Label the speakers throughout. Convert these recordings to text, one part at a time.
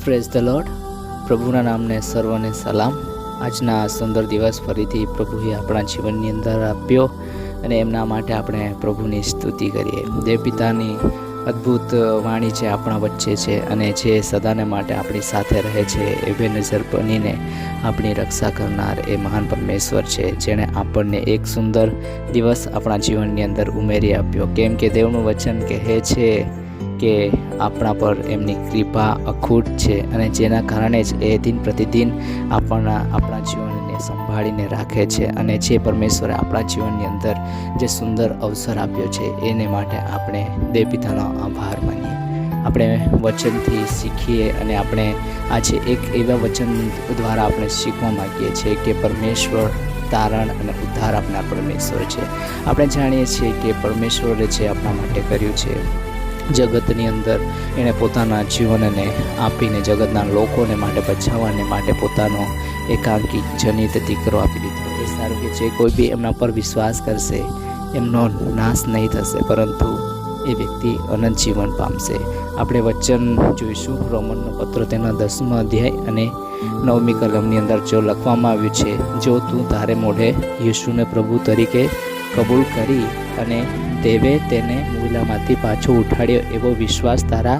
Speaker 1: Praise the lord. પ્રભુના નામને સર્વને સલામ. આજના સુંદર દિવસ ફરીથી પ્રભુએ આપણા જીવનની અંદર આપ્યો અને એમના માટે આપણે પ્રભુની સ્તુતિ કરીએ. દેવ પિતાની અદ્ભુત વાણી જે આપણા વચ્ચે છે અને જે સદાને માટે આપણી સાથે રહે છે, એ નજર બનીને આપણી રક્ષા કરનાર એ મહાન પરમેશ્વર છે, જેણે આપણને એક સુંદર દિવસ આપણા જીવનની અંદર ઉમેરી આપ્યો. કેમ કે દેવનું વચન કહે છે કે આપણા પર એમની કૃપા અખૂટ છે અને જેના કારણે જ એ દિન પ્રતિદિન આપણા જીવનને સંભાળીને રાખે છે. અને જે પરમેશ્વરે આપણા જીવનની અંદર જે સુંદર અવસર આપ્યો છે એને માટે આપણે દેવ પિતાનો આભાર માનીએ. આપણે વચનથી શીખીએ અને આપણે આજે એક એવા વચન દ્વારા આપણે શીખવા માગીએ છીએ કે પરમેશ્વર તારણ અને ઉદ્ધાર આપનાર પરમેશ્વર છે. આપણે જાણીએ છીએ કે પરમેશ્વરે જે આપણા માટે કર્યું છે, જગતની અંદર એણે પોતાના જીવનને આપીને જગતના લોકોને માટે બચાવવાને માટે પોતાનો એકાંકી જનિત દીકરો આપી દીધો. એ સારું કે જે કોઈ બી એમના પર વિશ્વાસ કરશે એમનો નાશ નહીં થશે, પરંતુ એ વ્યક્તિ અનંત જીવન પામશે. આપણે વચન જોઈશું રોમનનો પત્ર તેના 10મા અધ્યાય અને 9મી કલમની અંદર જો લખવામાં આવ્યું છે, જો તું તારે મોઢે યીશુને પ્રભુ તરીકે કબૂલ કરી અને દેવે તેને મૂલામાંથી પાછો ઉઠાડ્યો એવો વિશ્વાસ તારા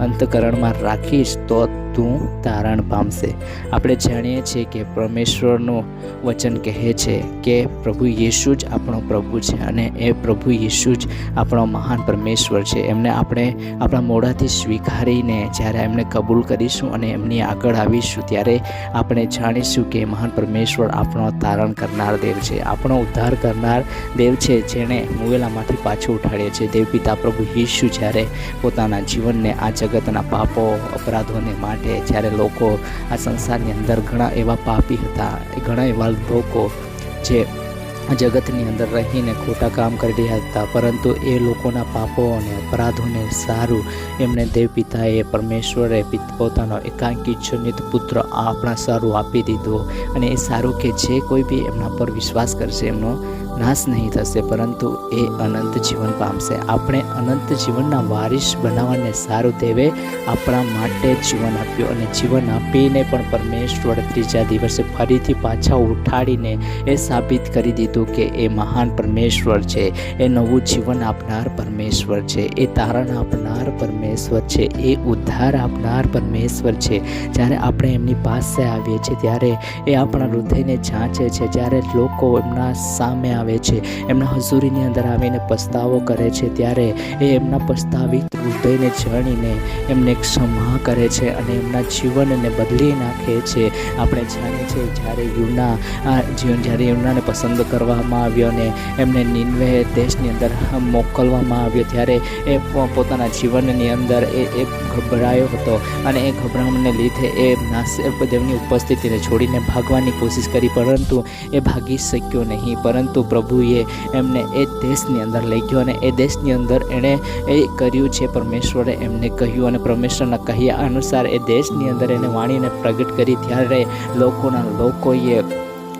Speaker 1: અંતકરણમાં રાખીશ તો તું તારણ પામશે. આપણે જાણીએ છીએ કે પરમેશ્વરનું વચન કહે છે કે પ્રભુ યીશુ જ આપણો પ્રભુ છે અને એ પ્રભુ યીશુ જ આપણો મહાન પરમેશ્વર છે. એમને આપણે આપણા મોઢાથી સ્વીકારીને જ્યારે એમને કબૂલ કરીશું અને એમની આગળ આવીશું, ત્યારે આપણે જાણીશું કે મહાન પરમેશ્વર આપણો તારણ કરનાર દેવ છે, આપણો ઉદ્ધાર કરનાર દેવ છે, જેણે મુવેલામાંથી પાછો ઉઠાડ્યો છે. દેવ પિતા પ્રભુ યીશુ જ્યારે પોતાના જીવનને આ જગતના પાપો અપરાધોને માટે જ્યારે લોકો આ સંસારની અંદર ઘણા એવા પાપી હતા, ઘણા એવા લોકો જે જગતની અંદર રહીને ખોટા કામ કરી રહ્યા હતા, પરંતુ એ લોકોના પાપો અને અપરાધોને સારું એમને દેવ પિતાએ પરમેશ્વરે પોતાનો એકાંકી જનિત પુત્ર આપણા સારું આપી દીધો. અને એ સારું કે જે કોઈ બી એમના પર વિશ્વાસ કરશે એમનો નાશ નહીં થશે, પરંતુ એ અનંત જીવન પામશે. આપણે અનંત જીવનના વારિસ બનાવવાને સારું દેવે આપણા માટે જીવન આપ્યું અને જીવન આપીને પણ પરમેશ્વર ત્રીજા દિવસે ફરીથી પાછા ઉઠાડીને એ સાબિત કરી દીધું કે એ મહાન પરમેશ્વર છે, એ નવું જીવન આપનાર પરમેશ્વર છે, એ તારણ આપનાર પરમેશ્વર છે, એ ઉદ્ધાર આપનાર પરમેશ્વર છે. જ્યારે આપણે એમની પાસે આવીએ છીએ ત્યારે એ આપણા હૃદયને જાંચે છે. જ્યારે લોકો એમના સામે આવે છે, એમના હજુરીની અંદર આવીને પસ્તાવો કરે છે, ત્યારે એ એમના પસ્તાવિત હૃદયને જાણીને એમને ક્ષમા કરે છે અને એમના જીવનને બદલી નાખે છે. આપણે જાણીએ છીએ જ્યારે યુનાને પસંદ કરવામાં આવ્યો અને એમને નીનવે દેશની અંદર મોકલવામાં આવ્યો, ત્યારે એ પોતાના જીવનની અંદર એ ગભરાયો હતો અને એ ગભરામણને લીધે એ દેવની ઉપસ્થિતિને છોડીને ભાગવાની કોશિશ કરી, પરંતુ એ ભાગી શક્યો નહીં. પરંતુ પ્રભુએ એમને એ દેશની અંદર લઈ ગયો અને એ દેશની અંદર એણે એ કર્યું છે પરમેશ્વરે એમને કહ્યું અને પરમેશ્વરના કહ્યા અનુસાર એ દેશની અંદર એને વાણીને પ્રગટ કરી. ત્યારે લોકોએ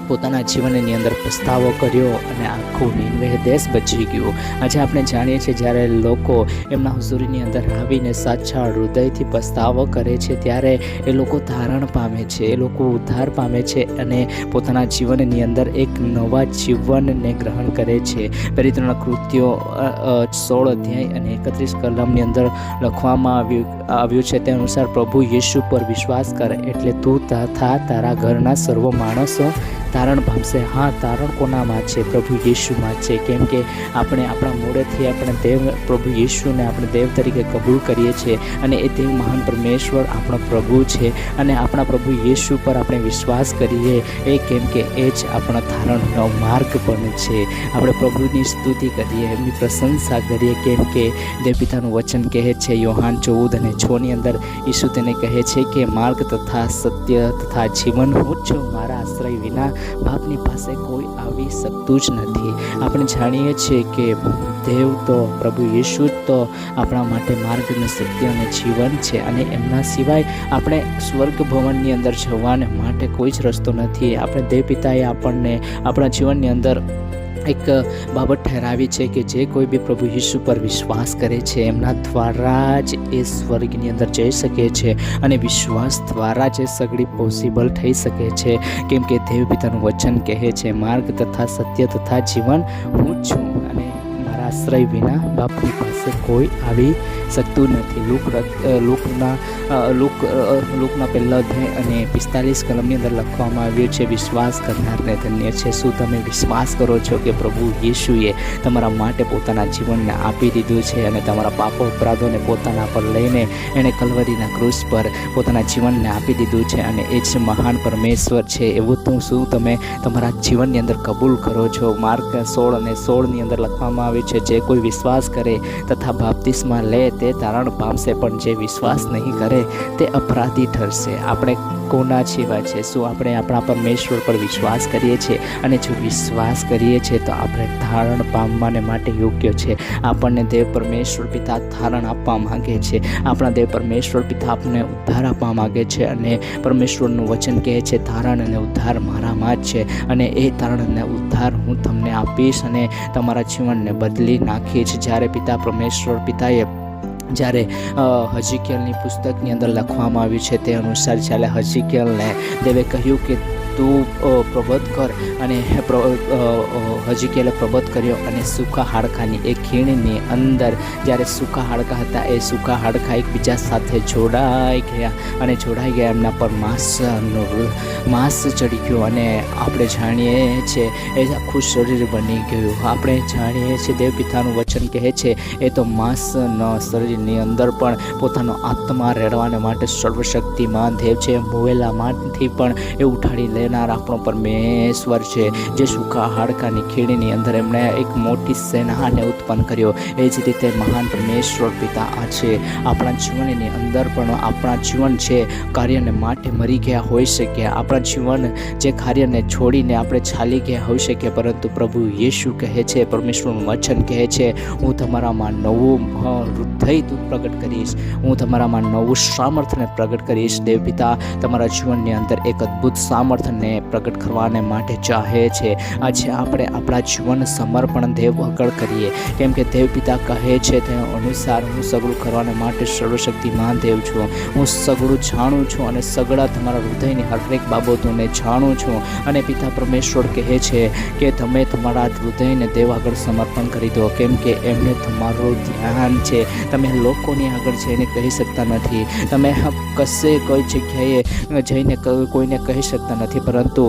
Speaker 1: પોતાના જીવનની અંદર પસ્તાવો કર્યો અને આખું નીનવે દેશ બચી ગયો. આજે આપણે જાણીએ છીએ જ્યારે લોકો એમના હજુરીની અંદર આવીને સાચા હૃદયથી પસ્તાવો કરે છે, ત્યારે એ લોકો તારણ પામે છે, એ લોકો ઉદ્ધાર પામે છે અને પોતાના જીવનની અંદર એક નવા જીવનને ગ્રહણ કરે છે. પવિત્ર કૃત્યો 16 અધ્યાય અને 31 કલમની અંદર લખવામાં આવ્યું છે તે અનુસાર પ્રભુ યીશુ પર વિશ્વાસ કરે એટલે તું તથા તારા ઘરના સર્વ માણસો તારણ પામશે. હા, તારણ કોનામાં છે? પ્રભુ યીશુમાં છે. કેમ કે આપણે આપણા મોઢેથી આપણે પ્રભુ યીશુને આપણે દેવ તરીકે કબૂલ કરીએ છીએ અને એ દેવ મહાન પરમેશ્વર આપણો પ્રભુ છે અને આપણા પ્રભુ યીશુ પર આપણે વિશ્વાસ કરીએ કેમ કે એ જ આપણા તારણનો માર્ગ પણ છે. આપણે પ્રભુની સ્તુતિ કરીએ, એમની પ્રશંસા કરીએ, કેમ કે દેવ પિતાનું વચન કહે છે યોહાન 14 અને 6ની અંદર યીશુ તેને કહે છે કે માર્ગ તથા સત્ય તથા જીવન હું જ છું, મારા આશ્રય વિના બાપની પાસે કોઈ આવી શકતું જ નથી. આપણે જાણીએ છીએ કે દેવ તો પ્રભુ યીશુ તો આપણા માટે માર્ગ અને સત્ય અને જીવન છે અને એમના સિવાય આપણે સ્વર્ગ ભવનની અંદર જવાને માટે કોઈ જ રસ્તો નથી. આપણે દેવ પિતાએ આપણને આપણા જીવનની અંદર એક બાબત ઠરાવી છે કે જે કોઈ બી પ્રભુ યીશુ પર વિશ્વાસ કરે છે એમના દ્વારા જ એ સ્વર્ગની અંદર જઈ શકે છે, અને વિશ્વાસ દ્વારા જ એ સગડી પોસિબલ થઈ શકે છે. કેમ કે દેવ પિતાનું વચન કહે છે, માર્ગ તથા સત્ય તથા જીવન હું જ છું, અને મારા આશ્રય વિના બાપની પાસે કોઈ આવી શકતું નથી. લૂકના પહેલા અધ્યાય અને 45 કલમની અંદર લખવામાં આવ્યું છે, વિશ્વાસ કરનારને ધન્ય છે. શું તમે વિશ્વાસ કરો છો કે પ્રભુ યીશુએ તમારા માટે પોતાના જીવનને આપી દીધું છે, અને તમારા પાપો અપરાધોને પોતાના પર લઈને એણે કલવરીના ક્રૂસ પર પોતાના જીવનને આપી દીધું છે, અને એ જ મહાન પરમેશ્વર છે એવું તો શું તમે તમારા જીવનની અંદર કબૂલ કરો છો? માર્ક 16 અને 16ની અંદર લખવામાં આવ્યું છે, જે કોઈ વિશ્વાસ કરે તથા બાપ્તિસ્મા લે તે તારણ પામશે, પણ જે વિશ્વાસ નહીં કરે તે અપરાધી ઠરશે. આપણે કોના જેવા છે? શું આપણે આપણા પરમેશ્વર પર વિશ્વાસ કરીએ છીએ? અને જો વિશ્વાસ કરીએ છીએ તો આપણે ધારણ પામવાને માટે યોગ્ય છે. આપણને દેવ પરમેશ્વર પિતા ધારણ આપવા માગે છે. આપણા દેવ પરમેશ્વર પિતા આપણને ઉદ્ધાર આપવા માગે છે, અને પરમેશ્વરનું વચન કહે છે, ધારણ અને ઉદ્ધાર મારામાં જ છે, અને એ ધારણ અને ઉદ્ધાર હું તમને આપીશ અને તમારા જીવનને બદલી નાખીશ. જ્યારે પિતા પરમેશ્વર પિતાએ જ્યારે હજકીએલની પુસ્તકની અંદર લખવામાં આવ્યું છે તે અનુસાર જ્યારે હજકીએલને દેવે કહ્યું કે તું પ્રબોધ કર, અને હજકીએલે પ્રબોધ કર્યો, અને સૂકા હાડકાની એ ખીણની અંદર જ્યારે સૂકા હાડકા હતા એ સૂકા હાડકા એકબીજા સાથે જોડાઈ ગયા, એમના પર માંસ ચડી ગયું, અને આપણે જાણીએ છીએ એ આખું શરીર બની ગયું. આપણે જાણીએ છીએ દેવ પિતાનું વચન કહે છે એ તો માંસના શરીરની અંદર પણ પોતાનો આત્મા રેડવાને માટે સર્વશક્તિમાન દેવ છે. મુવેલામાંથી પણ એ ઉઠાડી લે આપણો પરમેશ્વર છે, જે સૂકા હાડકાની ખીણની અંદર એમણે એક મોટી સેનાને ઉત્પન્ન કર્યો. એ જ રીતે મહાન પરમેશ્વર પિતા આ છે. આપણા જીવનની અંદર પણ આપણા જીવન છે કાર્યને માટે મરી ગયા હોઈ શકે, આપણા જીવન જે કાર્યને છોડીને આપણે ચાલી ગયા હોઈ શકે, પરંતુ પ્રભુ યેશુ કહે છે, પરમેશ્વરનું વચન કહે છે, હું તમારામાં નવું હૃદય પ્રગટ કરીશ, હું તમારામાં નવું સામર્થ્યને પ્રગટ કરીશ. દેવ પિતા તમારા જીવનની અંદર એક અદ્ભુત સામર્થ્ય પ્રગટ કરવાને માટે ચાહે છે. આજે આપણે આપણા જીવન સમર્પણ દેવ આગળ કરીએ, કેમ કે દેવ પિતા કહે છે તે અનુસાર હું સગળું કરવાને માટે સર્વશક્તિમાન દેવ છું. હું સગળું જાણું છું અને સગળા તમારા હૃદયની હરેક બાબતોને જાણું છું. અને પિતા પરમેશ્વર કહે છે કે તમે તમારા હૃદયને દેવ આગળ સમર્પણ કરી દો, કેમ કે એમને તમારું ધ્યાન છે. તમે લોકોની આગળ જઈને કહી શકતા નથી, તમે કશે કોઈ જગ્યાએ જઈને કોઈને કહી શકતા નથી, પરંતુ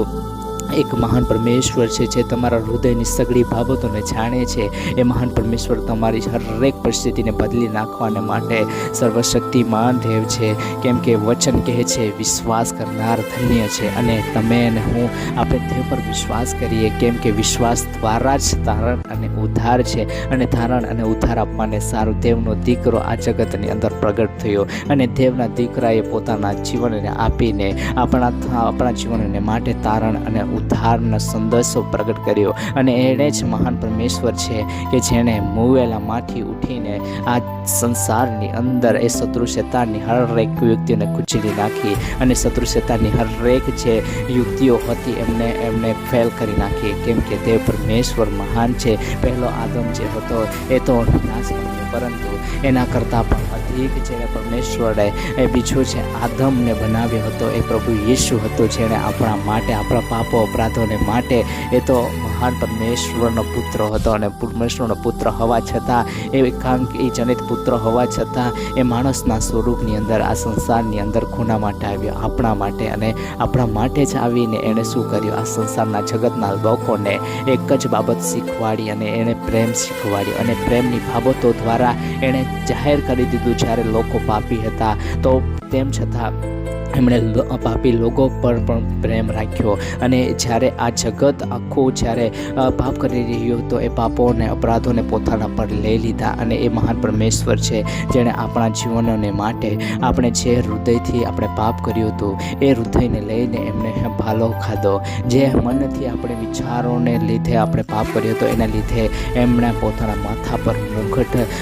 Speaker 1: એક મહાન પરમેશ્વર છે જે તમારા હૃદયની સગળી બાબતોને જાણે છે. એ મહાન પરમેશ્વર તમારી હરેક પરિસ્થિતિને બદલી નાખવાને માટે સર્વશક્તિમાન દેવ છે. કેમ કે વચન કહે છે વિશ્વાસ કરનાર ધન્ય છે. અને તમે અને હું આપણે દેવ પર વિશ્વાસ કરીએ, કેમ કે વિશ્વાસ દ્વારા જ ધારણ અને ઉદ્ધાર છે. અને ધારણ અને ઉદ્ધાર આપવાને સારું દેવનો દીકરો આ જગતની અંદર પ્રગટ થયો, અને દેવના દીકરાએ પોતાના જીવનને આપીને આપણા જીવનને માટે તારણ અને ઉદ્ધારનો સંદેશો પ્રગટ કર્યો. અને એણે જ મહાન પરમેશ્વર છે કે જેણે મુવેલામાંથી ઉઠીને આ સંસારની અંદર એ શત્રુ શેતાનની હરેક યુક્તિઓને કુચલી નાખી, અને શત્રુ શેતાનની હરેક જે યુક્તિઓ હતી એમને ફેલ કરી નાખી. કેમ કે તે પરમેશ્વર મહાન છે. પહેલો આદમ જે હતો એ તો નાશ પામ્યો, પરંતુ એના કરતાં પણ અધિક જેને પરમેશ્વરે એ બીજો છે આદમને બનાવ્યો હતો એ પ્રભુ યેશુ હતો, જેણે આપણા માટે આપણા પાપો અપરાધોને માટે એ તો મહાન પરમેશ્વરનો પુત્ર હતો. અને પરમેશ્વરનો પુત્ર હોવા છતાં એ એકાંકી જનિત પુત્ર હોવા છતાં એ માણસના સ્વરૂપની અંદર આ સંસારની અંદર ખૂના માટે આવ્યો, આપણા માટે. અને આપણા માટે જ આવીને એણે શું કર્યું? આ સંસારના જગતના લોકોને એક જ બાબત શીખવાડી, અને એણે પ્રેમ શીખવાડ્યો, અને પ્રેમની બાબતો દ્વારા એણે જાહેર કરી દીધું. જ્યારે લોકો પાપી હતા તો તેમ છતાં એમણે પાપી લોકો પર પણ પ્રેમ રાખ્યો. અને જ્યારે આ જગત આખું જ્યારે પાપ કરી રહ્યું હતો એ પાપોને અપરાધોને પોતાના પર લઈ લીધા. અને એ મહાન પરમેશ્વર છે જેણે આપણા જીવનોને માટે આપણે જે હૃદયથી આપણે પાપ કર્યું હતું એ હૃદયને લઈને એમણે ભાલો ખાધો. જે મનથી આપણે વિચારોને લીધે આપણે પાપ કર્યો હતો એના લીધે એમણે પોતાના માથા પર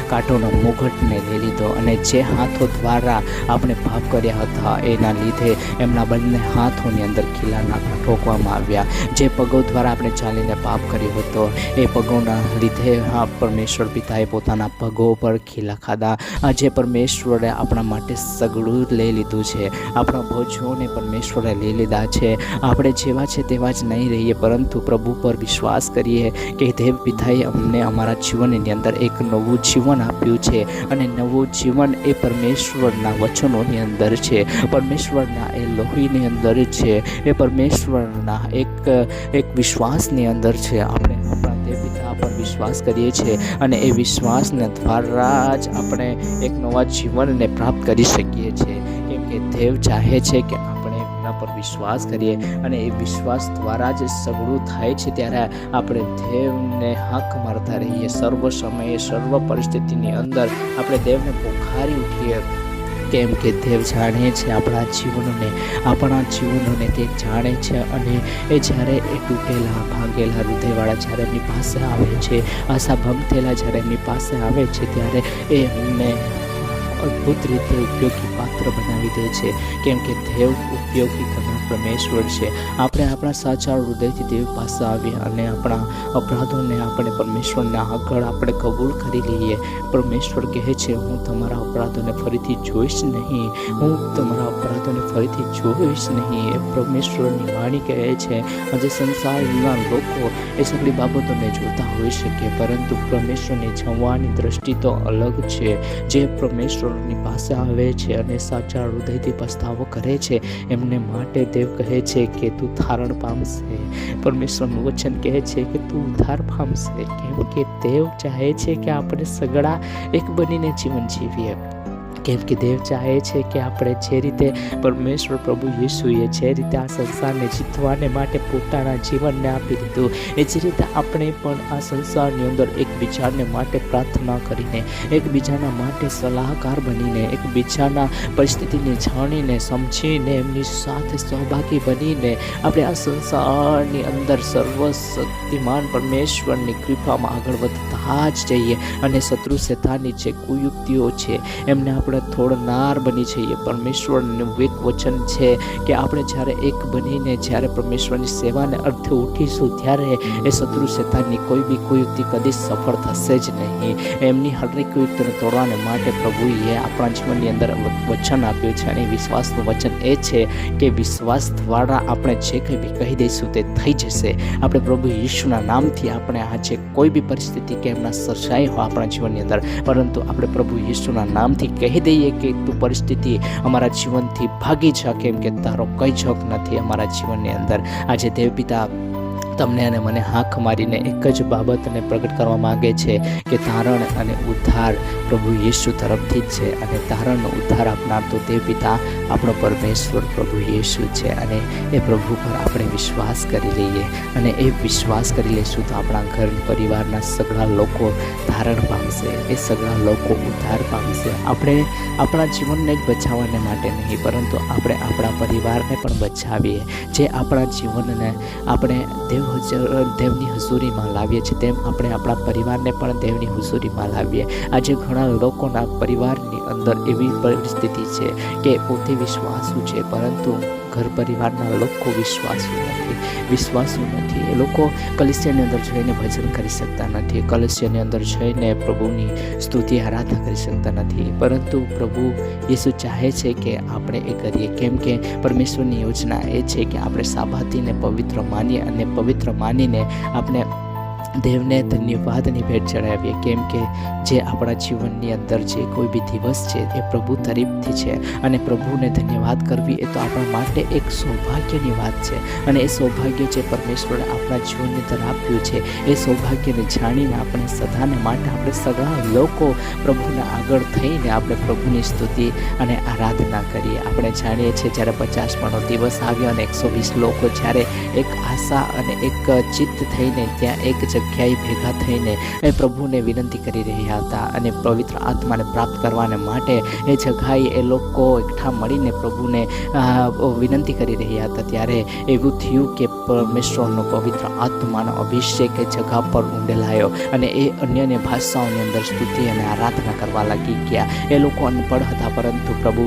Speaker 1: કાંટોનો મુગટને લઈ લીધો. અને જે હાથો દ્વારા આપણે પાપ કર્યા હતા એના લીધે એમના બંને હાથોની અંદર ખીલા ઠોકવામાં આવ્યા. જે પગો દ્વારા આપણે ચાલીને પાપ કર્યો હતો એ પગોના લીધે પરમેશ્વર પિતાએ પોતાના પગો પર ખીલા ખાધા. આજે પરમેશ્વરે આપણા માટે સગળું લઈ લીધું છે. આપણા બોજોને પરમેશ્વરે લઈ લીધા છે. આપણે જેવા છે તેવા જ નહીં રહીએ, પરંતુ પ્રભુ પર વિશ્વાસ કરીએ કે દેવ પિતાએ અમને અમારા જીવનની અંદર એક નવું જીવન આપ્યું છે, અને નવું જીવન એ પરમેશ્વરના વચનોની અંદર છે, પરમેશ્વરના એ લોહીની અંદર છે, એ પરમેશ્વરના એક વિશ્વાસની અંદર છે. આપણે આપણા દેવ પિતા પર વિશ્વાસ કરીએ છીએ, અને એ વિશ્વાસના દ્વારા જ આપણે એક નવા જીવનને પ્રાપ્ત કરી શકીએ છીએ. કેમ કે દેવ ચાહે છે કે આપણે એમના પર વિશ્વાસ કરીએ, અને એ વિશ્વાસ દ્વારા જ સગળું થાય છે. ત્યારે આપણે દેવને હાંક મારતા રહીએ, સર્વ સમયે સર્વ પરિસ્થિતિની અંદર આપણે દેવને પોકારી ઉઠીએ. કેમ કે દેવ જાણે છે આપણા જીવનોને તે જાણે છે. અને એ જ્યારે એ તૂટેલા ભાંગેલા હૃદયવાળા જ્યારે એમની પાસે આવે છે, આશાભંગ થયેલા જ્યારે એમની પાસે આવે છે, ત્યારે એ એમને અદ્ભુત રીતે ઉપયોગી પાત્ર બનાવી દે છે. કેમ કે દેવ ઉપયોગી કરનાર પરમેશ્વર છે. આપણે આપણા સાચા હૃદયથી દેવ પાસે આવીએ અને આપણા અપરાધોને આપણે પરમેશ્વરના આગળ આપણે કબૂલ કરી લઈએ. પરમેશ્વર કહે છે, હું તમારા અપરાધોને ફરીથી જોઈશ નહીં, હું તમારા અપરાધોને ફરીથી જોઈશ નહીં. એ પરમેશ્વરની વાણી કહે છે. આજે સંસારના લોકો એ સગળી બાબતોને જોતા હોઈ શકે, પરંતુ પરમેશ્વરની જોવાની દ્રષ્ટિ તો અલગ છે. જે પરમેશ્વરની પાસે આવે છે અને સાચા હૃદયથી પસ્તાવો કરે છે, એમને માટે દેવ કહે છે કે તું તારણ પામશે. પરમેશ્વરનું વચન કહે છે કે તું ઉદ્ધાર પામશે. કેમ કે દેવ ચાહે છે કે આપણે સગળા એક બનીને જીવન જીવીએ. કેમ કે દેવ ચાહે છે કે આપણે જે રીતે પરમેશ્વર પ્રભુ યેસુએ જે રીતે આ સંસારને જીતવાને માટે પોતાના જીવનને આપી દીધું, એ જ રીતે આપણે પણ આ સંસારની અંદર એકબીજાને માટે પ્રાર્થના કરીને, એકબીજાના માટે સલાહકાર બનીને, એકબીજાના પરિસ્થિતિને જાણીને સમજીને એમની સાથે સહભાગી બનીને આપણે આ સંસારની અંદર સર્વશક્તિમાન પરમેશ્વરની કૃપામાં આગળ વધતા જ જઈએ. અને શત્રુ શેતાનની જે કુયુક્તિઓ છે એમને આપણે થોડનાર બની જઈએ. પરમેશ્વરનું એક વચન છે કે આપણે જ્યારે એક બનીને જ્યારે પરમેશ્વરની સેવાને અર્થે ઉઠીશું, ત્યારે એ શત્રુ શેતાનની કોઈ બી કુયુક્તિ કદી સફળ થશે જ નહીં. એમની હરેક કુયુક્તિને તોડવાને માટે પ્રભુએ આપણા જીવનની અંદર વચન આપ્યું છે, અને વિશ્વાસનું વચન એ છે કે વિશ્વાસ દ્વારા આપણે જે કંઈ બી કહી દઈશું તે થઈ જશે. આપણે પ્રભુ યીશુના નામથી આપણે આજે કોઈ બી પરિસ્થિતિ કે એમના સર્જાઈ હોય આપણા જીવનની અંદર, પરંતુ આપણે પ્રભુ યીશુના નામથી કહી દઈએ કે તું પરિસ્થિતિ અમારા જીવનથી ભાગી જા, કેમ કે તારો કઈ જોક નથી અમારા જીવનની અંદર. આજે દેવ પિતા તમને અને મને હાંક મારીને એક જ બાબતને પ્રગટ કરવા માંગે છે કે તારણ અને ઉદ્ધાર પ્રભુ યેસુ તરફથી જ છે. અને તારણ ઉદ્ધાર આપનાર તો દેવ પિતા આપણો પરમેશ્વર પ્રભુ યેસુ છે. અને એ પ્રભુ પર આપણે વિશ્વાસ કરી લઈએ, અને એ વિશ્વાસ કરી લઈશું તો આપણા ઘર પરિવારના સગળા લોકો તારણ પામશે, એ સગળા લોકો ઉદ્ધાર પામશે. આપણે આપણા જીવનને જ બચાવવાને માટે નહીં, પરંતુ આપણે આપણા પરિવારને પણ બચાવીએ. જે આપણા જીવનને આપણે દેવની હજૂરીમાં લાવીએ છીએ, તેમ આપણે આપણા પરિવારને પણ દેવની હજૂરીમાં લાવીએ. આજે ઘણા લોકોના પરિવારની અંદર એવી પરિસ્થિતિ છે કે પોતે વિશ્વાસુ છે, પરંતુ ઘર પરિવારના લોકો વિશ્વાસુ નથી. એ લોકો કલિસિયાની અંદર જઈને ભજન કરી શકતા નથી, કલિસિયાની અંદર જઈને પ્રભુની સ્તુતિ આરાધના કરી શકતા નથી. પરંતુ પ્રભુ યેસુ ચાહે છે કે આપણે એ કરીએ. કેમ કે પરમેશ્વરની યોજના એ છે કે આપણે સાબાતીને પવિત્ર માનીએ, અને પવિત્ર માનીને આપણે દેવને ધન્યવાદની ભેટ ચડાવીએ. કેમ કે જે આપણા જીવનની અંદર જે કોઈ બી દિવસ છે એ પ્રભુ તરફથી છે, અને પ્રભુને ધન્યવાદ કરવી એ તો આપણા માટે એક સૌભાગ્યની વાત છે. અને એ સૌભાગ્ય જે પરમેશ્વરે આપણા જીવનની અંદર આપ્યું છે, એ સૌભાગ્યને જાણીને આપણે સદાને માટે આપણે સગળા લોકો પ્રભુના આગળ થઈને આપણે પ્રભુની સ્તુતિ અને આરાધના કરીએ. આપણે જાણીએ છીએ જ્યારે 50માનો દિવસ આવ્યો અને 120 લોકો જ્યારે એક આશા અને એક ચિત્ત થઈને ત્યાં એક જગ્યાએ ભેગા થઈને એ પ્રભુને વિનંતી કરી રહ્યા હતા, અને પવિત્ર આત્માને પ્રાપ્ત કરવાને માટે એ જગ્યાએ એ લોકો એકઠા મળીને પ્રભુને વિનંતી કરી રહ્યા હતા. ત્યારે એવું થયું કે પરમેશ્વરનો પવિત્ર આત્માનો અભિષેક એ જગા પર ઉંડેલાયો અને એ અન્યને ભાષાઓની અંદર સ્તુતિ અને આરાધના કરવા લાગી ગયા. એ લોકો અનપઢ હતા, પરંતુ પ્રભુ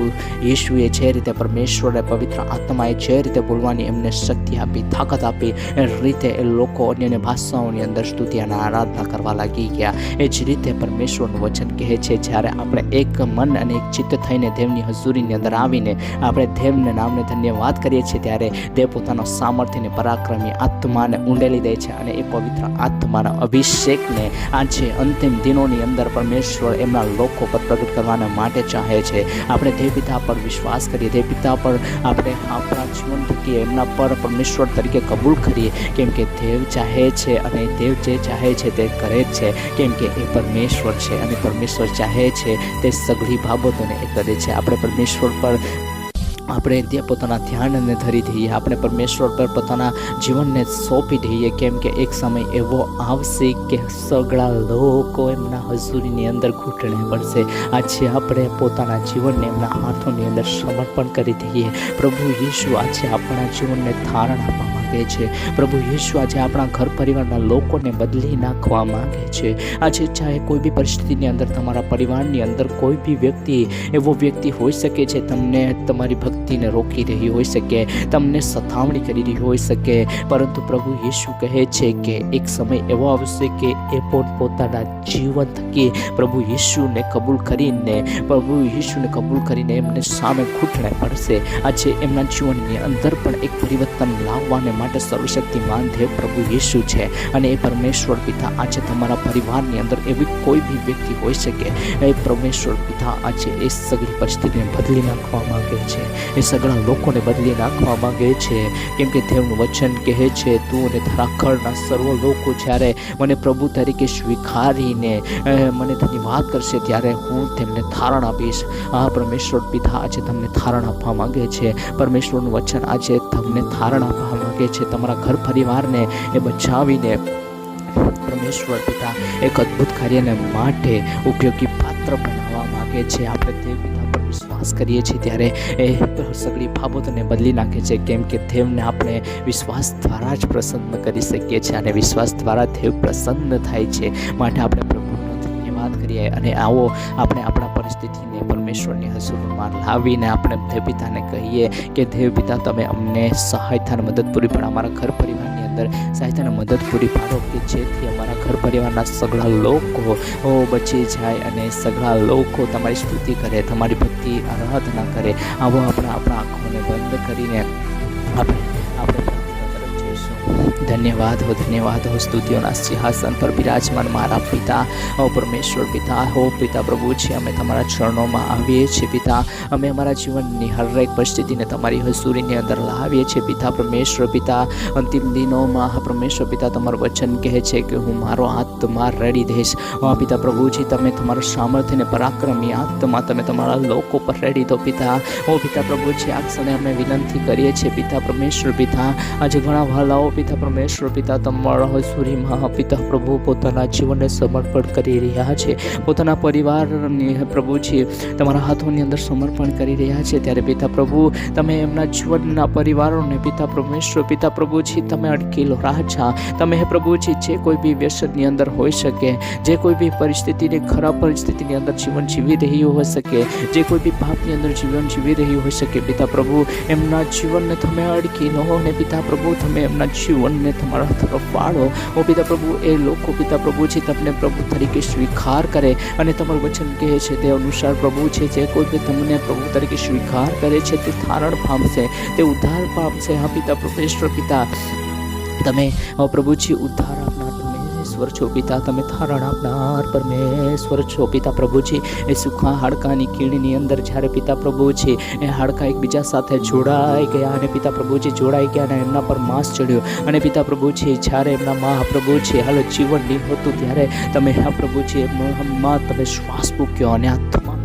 Speaker 1: યેશુએ જે રીતે પરમેશ્વરે પવિત્ર આત્માએ જે રીતે બોલવાની એમને શક્તિ આપી, તાકાત આપી, એ રીતે એ લોકો અન્યને ભાષાઓની અંદર સ્તુતિ અને આરાધના કરવા લાગી ગયા. એ જ રીતે પરમેશ્વરનું વચન કહે છે, જ્યારે આપણે એક મન અને એક ચિત્ત થઈને દેવની હજૂરીની અંદર આવીને આપણે દેવના નામને ધન્યવાદ કરીએ છીએ, ત્યારે દેવ પોતાનો સામર્થ્યને પરાક્રમી આત્માને ઉંડેલી દે છે અને એ પવિત્ર આત્માના અભિષેકને આજે અંતિમ દિનોની અંદર પરમેશ્વર એમના લોકો પર પ્રગટ કરવાના માટે ચાહે છે. આપણે દેવ પિતા પર વિશ્વાસ કરીએ, દેવ પિતા પર આપણે આપણા જીવન થકી એમના પર પરમેશ્વર તરીકે કબૂલ કરીએ, કેમ કે દેવ ચાહે છે અને દેવ જે ચાહે છે તે કરે જ છે, કેમ કે એ પરમેશ્વર છે અને પરમેશ્વર ચાહે છે તે સઘળી બાબતોને એ કરે છે. આપણે પરમેશ્વર પર આપણે પોતાના ધ્યાનને ધરી દઈએ, આપણે પરમેશ્વર પર પોતાના જીવનને સોંપી દઈએ, કેમ કે એક સમય એવો આવશે કે સગળા લોકો એમના હજૂરીની અંદર ઘૂંટણે પડશે. આજે આપણે પોતાના જીવનને એમના હાથોની અંદર સમર્પણ કરી દઈએ. પ્રભુ યેશુ આજે આપણા જીવનને ધારણ આપવા માંગે છે. પ્રભુ યેશુ આજે આપણા ઘર પરિવારના લોકોને બદલી નાખવા માંગે છે. આજે ચાહે કોઈ બી પરિસ્થિતિની અંદર તમારા પરિવારની અંદર કોઈ બી વ્યક્તિ એવો વ્યક્તિ હોઈ શકે છે, તમને તમારી ભક્તિને રોકી રહી હોઈ શકે, તમને સતાવણી કરી રહી હોઈ શકે, પરંતુ પ્રભુ યેશુ કહે છે કે એક સમય એવો આવશે કે એ પોતાના જીવન થકી પ્રભુ યેશુને કબૂલ કરીને એમને સામે ઘૂંટણે પડશે. આજે એમના જીવનની અંદર પણ એક પરિવર્તન લાવવાને માટે સર્વશક્તિમાન દેવ પ્રભુ યેશુ છે અને એ પરમેશ્વર પિતા આજે તમારા પરિવારની અંદર એવી કોઈ બી વ્યક્તિ હોઈ શકે, એ પરમેશ્વર પિતા આજે એ સગળી પરિસ્થિતિને બદલી નાખવા માંગે છે, એ સગળા લોકોને બદલી નાખવા માંગે છે, કેમ કે દેવનું વચન કહે છે, તું અને તારા ઘરના સર્વ લોકો જ્યારે મને પ્રભુ તરીકે સ્વીકારીને મને ધન્યવાદ કરશે, ત્યારે હું તેમને ધારણ આપીશ. આ પરમેશ્વર પિતા આજે તમને ધારણ આપવા માંગે છે. પરમેશ્વરનું વચન આજે તમને ધારણ આપવા માંગે છે. તમારા ઘર પરિવારને એ બચાવીને પરમેશ્વર પિતા એક અદ્ભુત કાર્યને માટે ઉપયોગી પાત્ર બનાવવા માંગે છે. આપણે દેવ પિતા પર વિશ્વાસ કરીએ છીએ ત્યારે એ સગળી બાબતોને બદલી નાખે છે, કેમ કે દેવને આપણે વિશ્વાસ દ્વારા જ પ્રસન્ન કરી શકીએ છીએ અને વિશ્વાસ દ્વારા દેવ પ્રસન્ન થાય છે. માટે આપણે પ્રભુનો ધન્યવાદ કરીએ અને આવો આપણે આપણા પરિસ્થિતિને પરમેશ્વરની હજૂરીમાં લાવીને આપણે દેવ પિતાને કહીએ કે દેવ પિતા તમે અમને સહાયતાને મદદ પૂરી પાડો, અમારા ઘર પરિવારની અંદર સહાયતાને મદદ પૂરી પાડો, કે જેથી અમારા ઘર પરિવારના સગળા લોકો બચી જાય અને સગળા લોકો તમારી સ્તુતિ કરે, તમારી ભક્તિ આરાધના કરે. આવો આપણે આપણા આંખોને બંધ કરીને આપણે ધન્યવાદ હો સ્તુતિઓના સિંહાસન પર બિરાજમાન મારા પિતા, હો પરમેશ્વર પિતા, હો પિતા પ્રભુ છે, અમે તમારા ચરણોમાં આવીએ છીએ પિતા. અમે અમારા જીવનની હરેક પરિસ્થિતિને તમારી હજૂરીની અંદર લાવીએ છીએ પિતા. પરમેશ્વર પિતા, અંતિમ દિનોમાં પરમેશ્વર પિતા તમારું વચન કહે છે કે હું મારો આત્મા રેડી દઈશ. પિતા પ્રભુજી, તમે તમારા સામર્થ્યને પરાક્રમી આત્મા તમે તમારા લોકો પર રેડી દો પિતા. હો પિતા પ્રભુજી, આ ક્ષણે અમે વિનંતી કરીએ છીએ પિતા પરમેશ્વર પિતા. આજે ઘણા વાલાઓ પિતા પરમેશ્વર પિતા તમારા હજૂરીમાં પિતા પ્રભુ પોતાના જીવનને સમર્પણ કરી રહ્યા છે, પોતાના પરિવારની પ્રભુજી તમારા હાથોની અંદર સમર્પણ કરી રહ્યા છે. ત્યારે પિતા પ્રભુ તમે એમના જીવનના પરિવારોને પિતા પરમેશ્વર પિતા પ્રભુજી તમે અડકી લો રાજા. તમે હે પ્રભુજી જે કોઈ બી વ્યસનની અંદર હોઈ શકે, જે કોઈ બી પરિસ્થિતિની ખરાબ પરિસ્થિતિની અંદર જીવન જીવી રહ્યું હોઈ શકે, જે કોઈ બી પાપની અંદર જીવન જીવી રહ્યું હોઈ શકે, પિતા પ્રભુ એમના જીવનને તમે અડકી લો અને પિતા પ્રભુ તમે એમના જીવનને તમારા તરફ વાળો. ઓ પિતા પ્રભુ એ લોકો પિતા પ્રભુજી તમને પ્રભુ તરીકે સ્વીકાર કરે અને તમારું વચન કહે છે તે અનુસાર પ્રભુ છે, જે કોઈ બી તમને પ્રભુ તરીકે સ્વીકાર કરે છે તે ધારણ પામશે, તે ઉદ્ધાર પામશે. હા પિતા પરમેશ્વર પિતા, તમે પ્રભુજી ઉદ્ધાર આપનાર પરમેશ્વર છો પિતા, તમે ધારણ આપનાર પરમેશ્વર છો પિતા પ્રભુજી. એ સુખા હાડકાની કીડીની અંદર જ્યારે પિતા પ્રભુજી એ હાડકા એકબીજા સાથે જોડાઈ ગયા અને પિતા પ્રભુજી જોડાઈ ગયા અને એમના પર માંસ ચડ્યો અને પિતા પ્રભુજી જ્યારે એમના મહાપ્રભુજી હાલ જીવન નહીં હતું ત્યારે તમે હા પ્રભુજી એમમાં તમે શ્વાસ મૂક્યો અને આત્મા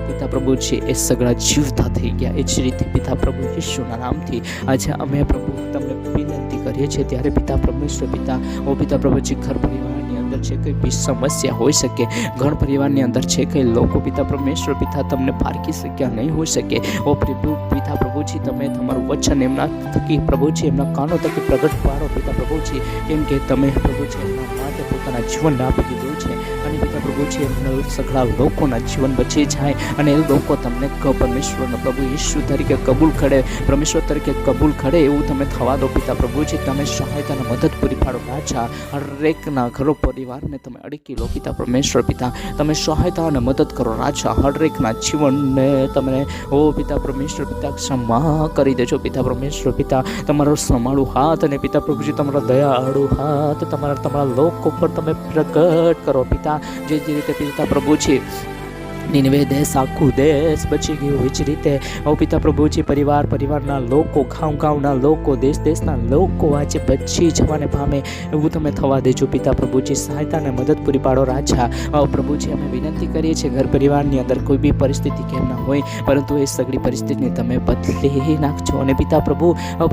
Speaker 1: પિતા પ્રભુજી એ સગળા જીવતા થઈ ગયા. એ જ રીતે પિતા પ્રભુ યેશુના નામથી આજે અમે પ્રભુ તમને વિનંતી કરીએ છીએ. ત્યારે પિતા પરમેશ્વર પિતા, ઓ પિતા પ્રભુજી ઘર પરિવારની અંદર જે કંઈ બી સમસ્યા હોઈ શકે, ઘર પરિવારની અંદર જે કંઈ લોકો પિતા પરમેશ્વર પિતા તમને પારખી શક્યા નહીં હોઈ શકે, ઓ પ્રભુ પિતા પ્રભુજી તમે તમારું વચન એમના થકી પ્રભુજી એમના કાનો થકી પ્રગટ પાડો પિતા પ્રભુજી, કેમ કે તમે પ્રભુજી એમના માટે પોતાના જીવન આપી દીધું છે અને પિતા પ્રભુજી એમના સઘળા લોકોના જીવન બચી જાય અને એ લોકો તમને પરમેશ્વરનો પ્રભુ ઈસુ તરીકે કબૂલ કરે, પરમેશ્વર તરીકે કબૂલ કરે એવું તમે થવા દો પિતા પ્રભુજી. તમે સહાયતાને મદદ પૂરી પાડો રાજા, હરેકના ઘરો પરિવારને તમે અડકી લો પિતા પરમેશ્વર પિતા, તમે સહાયતા અને મદદ કરો રાજા, હરેકના જીવનને તમે ઓ પિતા પરમેશ્વર પિતા ક્ષમા કરી દેજો પિતા પરમેશ્વર પિતા, તમારો સમાળું હાથ અને પિતા પ્રભુજી તમારો દયાળુ હાથ તમારા લોકો પર તમે પ્રગટ કરો પિતા, જે રીતે પિતા પ્રભુજી નિનવે દેશ આખું દેશ બચી ગયું એ જ રીતે ઓ પિતા પ્રભુજી પરિવારના લોકો, ગામના લોકો, દેશના લોકો આજે બચી જવાને પામે એવું તમે થવા દેજો પિતા પ્રભુજી, સહાયતાને મદદ પૂરી પાડો રાજા. પ્રભુજી અમે વિનંતી કરીએ છીએ ઘર પરિવારની અંદર કોઈ બી પરિસ્થિતિ કેમ ના હોય, પરંતુ એ સગળી પરિસ્થિતિને તમે બદલી નાખજો અને પિતા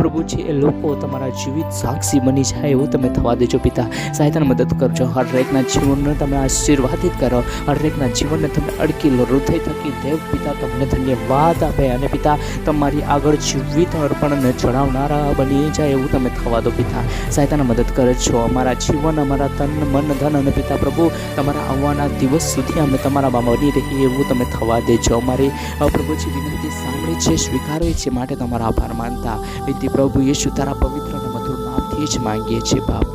Speaker 1: પ્રભુજી એ લોકો તમારા જીવિત સાક્ષી બની જાય એવું તમે થવા દેજો પિતા, સહાયતાને મદદ કરજો, હરેકના જીવનને તમે આશીર્વાદિત કરો, હરેકના જીવનને તમે અડકી હૃદય થકી દેવ પિતા તમને ધન્યવાદ આપે અને પિતા તમારી આગળ જીવિત અર્પણને ચડાવનારા બની જાય એવું તમે થવા દો પિતા, સહાયતાને મદદ કરે છો. અમારા જીવન, અમારા તન મન ધન અને પિતા પ્રભુ તમારા આવવાના દિવસ સુધી અમે તમારામાં બની રહીએ એવું તમે થવા દેજો. અમારી પ્રભુજી વિનંતી સાંભળી છે, સ્વીકારવી છે, માટે તમારા આભાર માનતા વિનંતી પ્રભુ યેશુ તારા પવિત્ર અને મધુર નામથી જ માંગીએ છીએ બાપ,